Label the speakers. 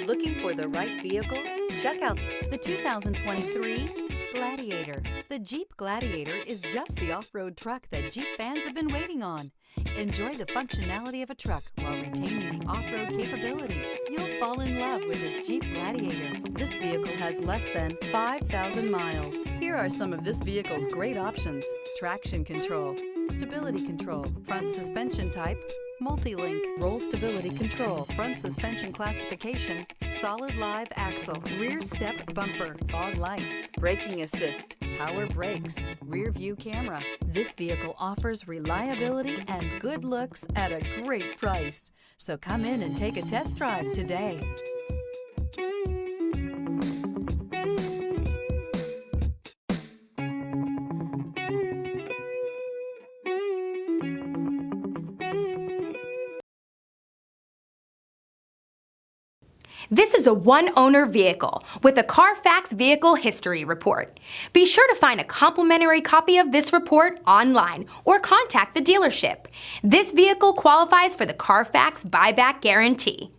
Speaker 1: Looking for the right vehicle? Check out the 2023 Gladiator. The Jeep Gladiator is just the off-road truck that Jeep fans have been waiting on. Enjoy the functionality of a truck while retaining the off-road capability. You'll fall in love with this Jeep Gladiator. This vehicle has less than 5,000 miles. Here are some of this vehicle's great options: traction control, stability control, front suspension type, multi-link, roll stability control, front suspension classification, solid live axle, rear step bumper, fog lights, braking assist, power brakes, rear view camera. This vehicle offers reliability and good looks at a great price. So come in and take a test drive today.
Speaker 2: This is a one-owner vehicle with a CARFAX Vehicle History Report. Be sure to find a complimentary copy of this report online or contact the dealership. This vehicle qualifies for the CARFAX Buyback Guarantee.